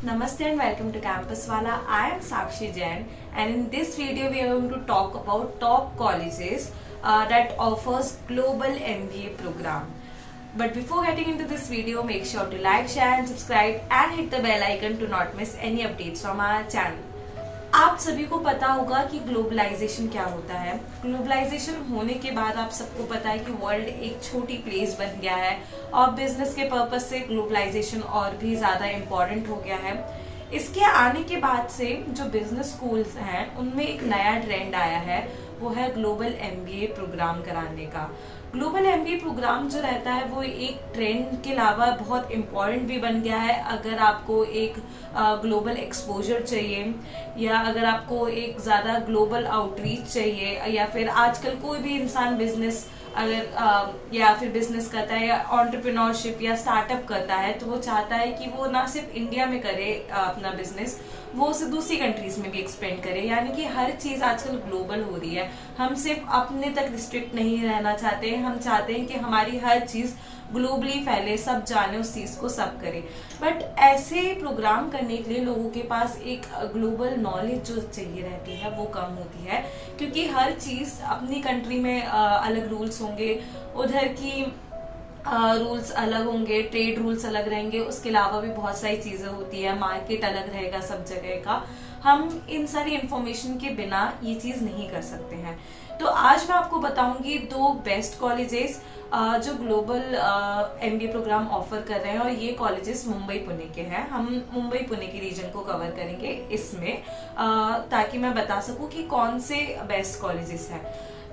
Namaste and welcome to Campus Wala. I am Sakshi Jain, and in this video we are going to talk about top colleges that offers global MBA program. But before getting into this video, make sure to like, share and subscribe and hit the bell icon to not miss any updates from our channel. आप सभी को पता होगा कि globalisation क्या होता है। Globalisation होने के बाद आप सबको पता है कि वर्ल्ड एक छोटी प्लेस बन गया है और बिजनेस के पर्पज से ग्लोबलाइजेशन और भी ज्यादा इम्पोर्टेंट हो गया है। इसके आने के बाद से जो बिजनेस स्कूल्स हैं उनमें एक नया ट्रेंड आया है, वो है ग्लोबल एमबीए प्रोग्राम कराने का। ग्लोबल एमबीए प्रोग्राम जो रहता है वो एक ट्रेंड के अलावा बहुत इम्पोर्टेंट भी बन गया है। अगर आपको एक ग्लोबल एक्सपोजर चाहिए या अगर आपको एक ज्यादा ग्लोबल आउटरीच चाहिए या फिर आजकल कोई भी इंसान बिजनेस अगर या फिर बिजनेस करता है या एंटरप्रेन्योरशिप या स्टार्टअप करता है तो वो चाहता है कि वो ना सिर्फ इंडिया में करे अपना बिजनेस, वो उसे दूसरी कंट्रीज में भी एक्सपेंड करे। यानी कि हर चीज आजकल ग्लोबल हो रही है। हम सिर्फ अपने तक रिस्ट्रिक्ट नहीं रहना चाहते हैं, हम चाहते हैं कि हमारी हर चीज ग्लोबली फैले, सब जाने उस चीज को, सब करे। बट ऐसे प्रोग्राम करने के लिए लोगों के पास एक ग्लोबल नॉलेज जो चाहिए रहती है वो कम होती है, क्योंकि हर चीज अपनी कंट्री में अलग रूल्स होंगे, उधर की रूल्स अलग होंगे, ट्रेड रूल्स अलग रहेंगे, उसके अलावा भी बहुत सारी चीजें होती है, मार्केट अलग रहेगा सब जगह का। हम इन सारी इंफॉर्मेशन के बिना ये चीज नहीं कर सकते हैं। तो आज मैं आपको बताऊंगी दो बेस्ट कॉलेजेस जो ग्लोबल एमबीए प्रोग्राम ऑफर कर रहे हैं, और ये कॉलेजेस मुंबई पुणे के हैं। हम मुंबई पुणे के रीजन को कवर करेंगे इसमें, ताकि मैं बता सकूं कि कौन से बेस्ट कॉलेजेस हैं।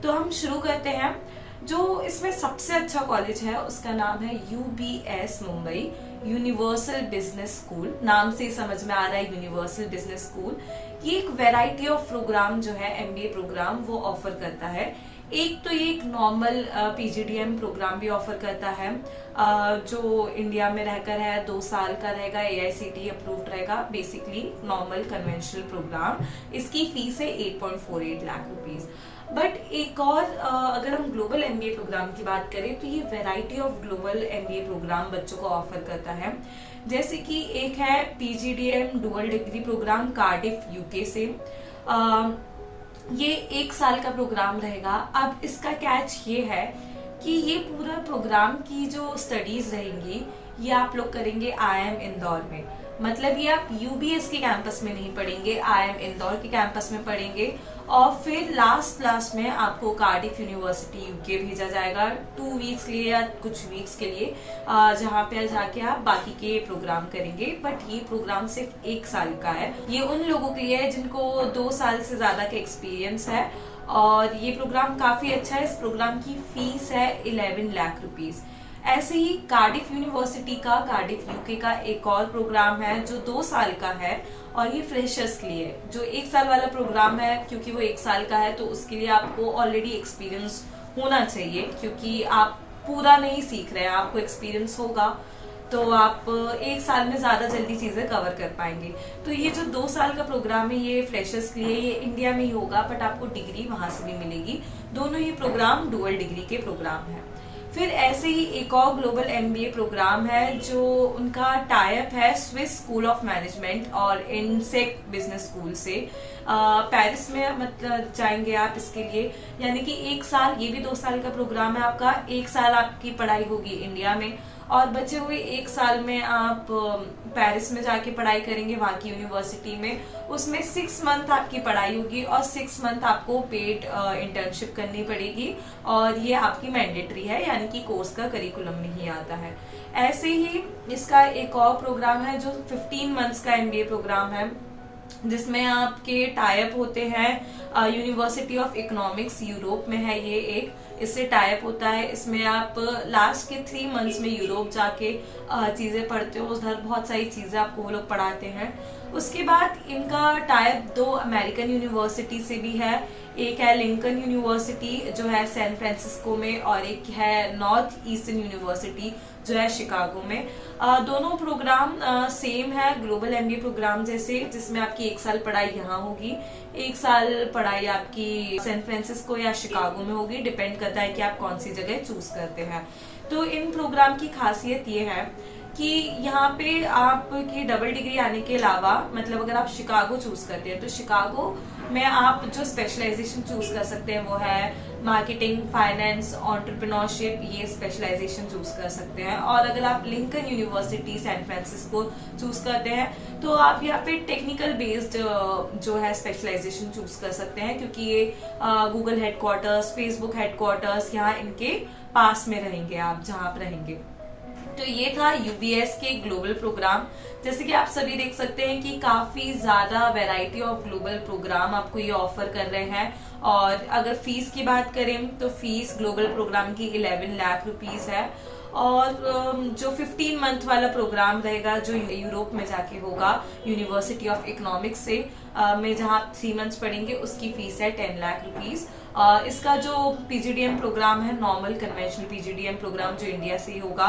तो हम शुरू करते हैं। जो इसमें सबसे अच्छा कॉलेज है उसका नाम है UBS Mumbai, universal business school. नाम से ही समझ में आ रहा है, यूनिवर्सल बिजनेस स्कूल। ये एक वैरायटी ऑफ प्रोग्राम जो है एमबीए प्रोग्राम वो ऑफर करता है। एक तो ये एक नॉर्मल पीजीडीएम प्रोग्राम भी ऑफर करता है जो इंडिया में रहकर है, 2 साल का रहेगा, एआईसीटीई अप्रूव्ड रहेगा, बेसिकली नॉर्मल कन्वेंशनल प्रोग्राम। इसकी फीस है 8.48 लाख रुपीज। बट एक और अगर हम ग्लोबल एमबीए प्रोग्राम की बात करें तो ये variety of global MBA program बच्चों को ऑफर करता है। जैसे कि एक है PGDM dual degree program Cardiff UK से। ये 1 साल का प्रोग्राम रहेगा। अब इसका कैच ये है कि ये पूरा प्रोग्राम की जो स्टडीज रहेंगी ये आप लोग करेंगे आईआईएम इंदौर में। मतलब ये आप यूबीएस के कैंपस में नहीं पढ़ेंगे, आईआईएम इंदौर के कैंपस में पढ़ेंगे। और फिर लास्ट में आपको कार्डिफ यूनिवर्सिटी यूके भेजा जाएगा 2 वीक्स के लिए या कुछ वीक्स के लिए, जहाँ पे जाके आप बाकी के प्रोग्राम करेंगे। बट ये प्रोग्राम सिर्फ 1 साल का है। ये उन लोगों के लिए है जिनको 2 साल से ज्यादा का एक्सपीरियंस है, और ये प्रोग्राम काफी अच्छा है। इस प्रोग्राम की फीस है 11 लाख रुपीज। ऐसे ही कार्डिफ यूनिवर्सिटी का, कार्डिफ यूके का एक और प्रोग्राम है जो 2 साल का है, और ये फ्रेशर्स के लिए। जो 1 साल वाला प्रोग्राम है, क्योंकि वो 1 साल का है तो उसके लिए आपको ऑलरेडी एक्सपीरियंस होना चाहिए, क्योंकि आप पूरा नहीं सीख रहे हैं, आपको एक्सपीरियंस होगा तो आप 1 साल में ज्यादा जल्दी चीजें कवर कर पाएंगे। तो ये जो 2 साल का प्रोग्राम है ये फ्रेशर्स के लिए, ये इंडिया में ही होगा, बट आपको डिग्री वहां से भी मिलेगी। दोनों ही प्रोग्राम डुअल डिग्री के प्रोग्राम है। फिर ऐसे ही एक और ग्लोबल एमबीए प्रोग्राम है जो उनका टाइप है स्विस स्कूल ऑफ मैनेजमेंट और इनसेक्ट बिजनेस स्कूल से। पेरिस में मतलब जाएंगे आप इसके लिए। यानी कि 1 साल, ये भी 2 साल का प्रोग्राम है आपका। 1 साल आपकी पढ़ाई होगी इंडिया में, और बचे हुए 1 साल में आप पेरिस में जाके पढ़ाई करेंगे वहां की यूनिवर्सिटी में। उसमें 6 मंथ आपकी पढ़ाई होगी और 6 मंथ आपको पेड इंटर्नशिप करनी पड़ेगी, और ये आपकी मैंडेटरी है, यानी कि कोर्स का करिकुलम में ही आता है। ऐसे ही इसका एक और प्रोग्राम है जो 15 मंथ्स का एमबीए प्रोग्राम है, जिसमें आपके टाइप होते हैं यूनिवर्सिटी ऑफ इकोनॉमिक्स, यूरोप में है ये एक, इससे टाइप होता है। इसमें आप लास्ट के 3 मंथ्स में यूरोप जाके चीजें पढ़ते हो, उधर बहुत सारी चीजें आपको वो लोग पढ़ाते हैं। उसके बाद इनका टाइप 2 अमेरिकन यूनिवर्सिटी से भी है। एक है लिंकन यूनिवर्सिटी जो है सैन फ्रांसिस्को में, और एक है नॉर्थ ईस्टर्न यूनिवर्सिटी जो है शिकागो में। दोनों प्रोग्राम सेम है ग्लोबल एमबीए प्रोग्राम जैसे, जिसमें आपकी 1 साल पढ़ाई यहाँ होगी, 1 साल पढ़ाई आपकी सैन फ्रांसिस्को या शिकागो में होगी। डिपेंड करता है कि आप कौन सी जगह चूज करते हैं। तो इन प्रोग्राम की खासियत ये है कि यहाँ पे आपकी डबल डिग्री आने के अलावा, मतलब अगर आप शिकागो चूज करते हैं तो शिकागो में आप जो स्पेशलाइजेशन चूज कर सकते हैं वो है मार्केटिंग, फाइनेंस, एंटरप्रेन्योरशिप, ये स्पेशलाइजेशन चूज कर सकते हैं। और अगर आप Lincoln University San Francisco choose करते हैं तो आप यहाँ पे टेक्निकल बेस्ड जो है स्पेशलाइजेशन चूज कर सकते हैं, क्योंकि ये गूगल हेडक्वार्टर्स, फेसबुक हेडक्वार्टर्स यहाँ इनके पास में रहेंगे आप जहाँ आप रहेंगे। तो ये था यूबीएस के ग्लोबल प्रोग्राम। जैसे कि आप सभी देख सकते हैं कि काफी ज्यादा वैरायटी ऑफ ग्लोबल प्रोग्राम आपको ये ऑफर कर रहे हैं। और अगर फीस की बात करें तो फीस ग्लोबल प्रोग्राम की 11 लाख रुपीस है। और जो 15 मंथ वाला प्रोग्राम रहेगा जो यूरोप में जाके होगा यूनिवर्सिटी ऑफ इकोनॉमिक्स से में जहाँ आप 3 मंथ्स पढ़ेंगे, उसकी फीस है 10 लाख रुपीस। इसका जो पीजीडीएम प्रोग्राम है, नॉर्मल कन्वेंशनल पीजीडीएम प्रोग्राम जो इंडिया से होगा,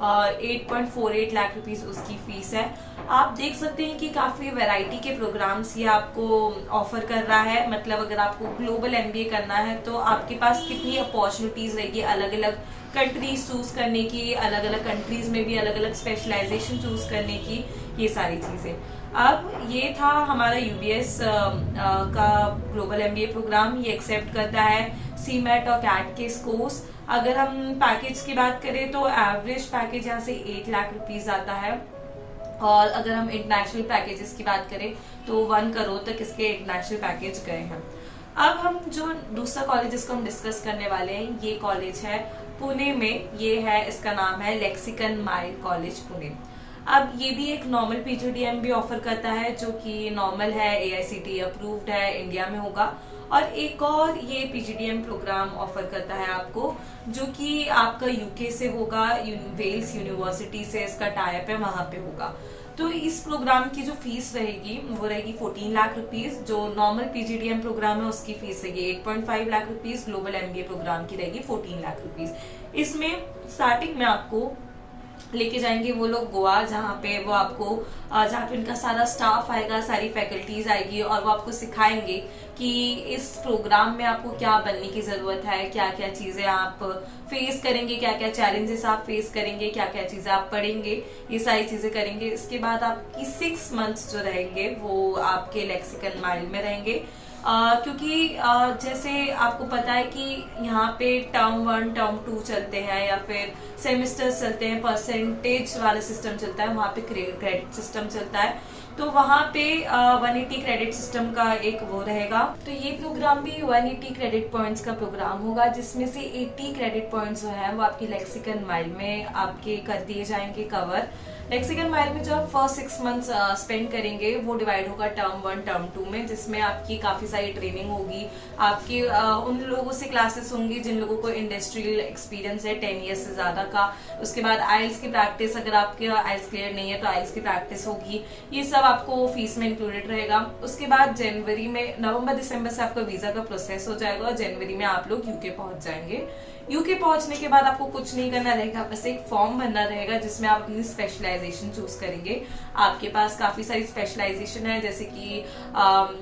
8.48 लाख रुपीस उसकी फीस है। आप देख सकते हैं कि काफी वैरायटी के प्रोग्राम्स ये आपको ऑफर कर रहा है। मतलब अगर आपको ग्लोबल एमबीए करना है तो आपके पास कितनी अपॉर्चुनिटीज रहेगी अलग अलग कंट्रीज चूज करने की, अलग अलग कंट्रीज में भी अलग अलग स्पेशलाइजेशन चूज करने की, ये सारी चीजें। अब ये था हमारा यूबीएस का ग्लोबल एमबीए प्रोग्राम। ये एक्सेप्ट करता है सीमेट और कैट के स्कोर्स। अगर हम पैकेज की बात करें तो एवरेज पैकेज यहाँ से 8 लाख रुपीस आता है। और अगर हम इंटरनेशनल पैकेजेस की बात करें तो 1 करोड़ तक इसके इंटरनेशनल पैकेज गए हैं। अब हम जो दूसरा कॉलेज जिसको हम डिस्कस करने वाले हैं, ये कॉलेज है पुणे में। ये है, इसका नाम है लेक्सिकन माइल कॉलेज पुणे। अब ये भी एक नॉर्मल पीजीडीएम भी ऑफर करता है जो कि नॉर्मल है, एआईसीटी अप्रूव्ड है, इंडिया में होगा। और एक और ये पीजीडीएम प्रोग्राम ऑफर करता है आपको जो कि आपका यूके से होगा, वेल्स यूनिवर्सिटी से इसका टाइप है, वहां पे होगा। तो इस प्रोग्राम की जो फीस रहेगी वो रहेगी 14 लाख रुपीस। जो नॉर्मल पीजीडीएम प्रोग्राम है उसकी फीस रहेगी 8.5 lakh rupees. Global MBA program की रहेगी 14 लाख रुपीस। इसमें स्टार्टिंग में आपको लेके जाएंगे वो लोग गोवा, जहाँ पे वो आपको जहाँ पे उनका सारा स्टाफ आएगा, सारी फैकल्टीज आएगी और वो आपको सिखाएंगे कि इस प्रोग्राम में आपको क्या बनने की जरूरत है, क्या क्या चीजें आप फेस करेंगे, क्या क्या चैलेंजेस आप फेस करेंगे, क्या क्या चीजें आप पढ़ेंगे, ये सारी चीजें करेंगे। इसके बाद आपकी 6 मंथ्स जो रहेंगे वो आपके लेक्सिकन माइल में रहेंगे। क्योंकि जैसे आपको पता है कि यहाँ पे टर्म 1 टर्म 2 चलते हैं या फिर सेमेस्टर्स चलते हैं, परसेंटेज वाला सिस्टम चलता है, वहाँ पे क्रेडिट सिस्टम चलता है। तो वहाँ पे 180 क्रेडिट सिस्टम का एक वो रहेगा। तो ये प्रोग्राम भी 180 क्रेडिट पॉइंट्स का प्रोग्राम होगा, जिसमें से 80 क्रेडिट पॉइंट्स जो है वो आपकी लेक्सिकन माइल में आपके कर दिए जाएंगे कवर। लेक्सिकन माइल में जो आप फर्स्ट 6 मंथ्स स्पेंड करेंगे वो डिवाइड होगा टर्म 1 टर्म 2 में, जिसमें आपकी काफी सारी ट्रेनिंग होगी। आपकी उन लोगों से क्लासेस होंगी जिन लोगों को इंडस्ट्रियल एक्सपीरियंस है 10 ईयर्स से ज्यादा का। उसके बाद आइल्स की प्रैक्टिस, अगर आपके आइल्स क्लियर नहीं है तो आइल्स की प्रैक्टिस होगी। ये सब आपको फीस में इंक्लूडेड रहेगा। उसके बाद जनवरी में, नवंबर दिसंबर से आपका वीजा का प्रोसेस हो जाएगा और जनवरी में आप लोग यूके पहुंच जाएंगे। यूके पहुंचने के बाद आपको कुछ नहीं करना रहेगा, बस एक फॉर्म भरना रहेगा जिसमें आप अपनी स्पेशलाइजेशन चूज करेंगे। आपके पास काफी सारी स्पेशलाइजेशन है, जैसे कि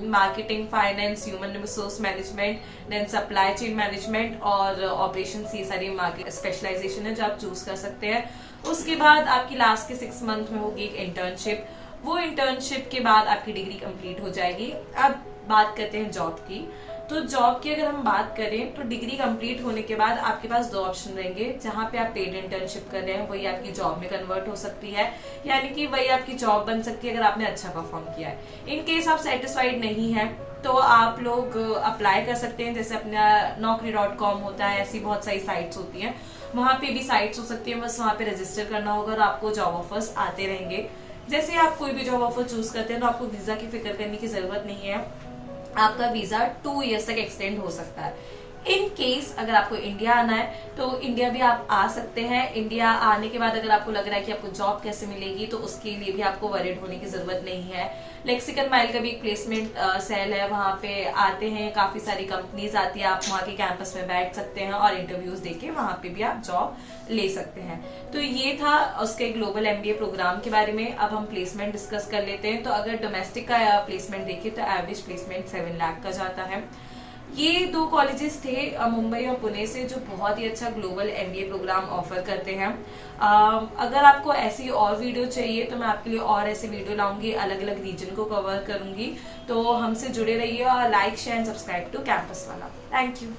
marketing, finance, human resource management, then supply chain management और ऑपरेशंस, ये सारी मार्केट स्पेशलाइजेशन है जो आप चूज कर सकते हैं। उसके बाद आपकी लास्ट के 6 मंथ में होगी एक इंटर्नशिप। वो इंटर्नशिप के बाद आपकी डिग्री कंप्लीट हो जाएगी। अब बात करते हैं जॉब की। तो जॉब की अगर हम बात करें तो डिग्री कंप्लीट होने के बाद आपके पास 2 ऑप्शन रहेंगे। जहां पे आप पेड इंटर्नशिप कर रहे हैं वही आपकी जॉब में कन्वर्ट हो सकती है, यानी कि वही आपकी जॉब बन सकती है अगर आपने अच्छा परफॉर्म किया है। इन केस आप सेटिस्फाइड नहीं है तो आप लोग अप्लाई कर सकते हैं, जैसे अपना naukri.com होता है, ऐसी बहुत सारी साइट्स होती हैं, वहां पे भी साइट्स हो सकती है। बस वहां पे रजिस्टर करना होगा और आपको जॉब ऑफर्स आते रहेंगे। जैसे आप कोई भी जॉब ऑफर चूज करते हैं तो आपको वीजा की फिक्र करने की जरूरत नहीं है। आपका वीजा 2 ईयर्स तक एक्सटेंड हो सकता है। इन केस अगर आपको इंडिया आना है तो इंडिया भी आप आ सकते हैं। इंडिया आने के बाद अगर आपको लग रहा है कि आपको जॉब कैसे मिलेगी तो उसके लिए भी आपको वरीड होने की जरूरत नहीं है। लेक्सिकन माइल का भी एक प्लेसमेंट सेल है, वहां पे आते हैं काफी सारी कंपनीज आती है, आप वहां के कैंपस में बैठ सकते हैं और इंटरव्यूज देके वहां पे भी आप जॉब ले सकते हैं। तो ये था उसके ग्लोबल एमबीए प्रोग्राम के बारे में। अब हम प्लेसमेंट डिस्कस कर लेते हैं। तो अगर डोमेस्टिक का प्लेसमेंट देखें तो एवरेज प्लेसमेंट 7 लाख का जाता है। ये दो कॉलेजेस थे मुंबई और पुणे से, जो बहुत ही अच्छा ग्लोबल एमबीए प्रोग्राम ऑफर करते हैं। अगर आपको ऐसी और वीडियो चाहिए तो मैं आपके लिए और ऐसे वीडियो लाऊंगी, अलग अलग रीजन को कवर करूंगी। तो हमसे जुड़े रहिए और like share and subscribe to campus वाला। Thank you.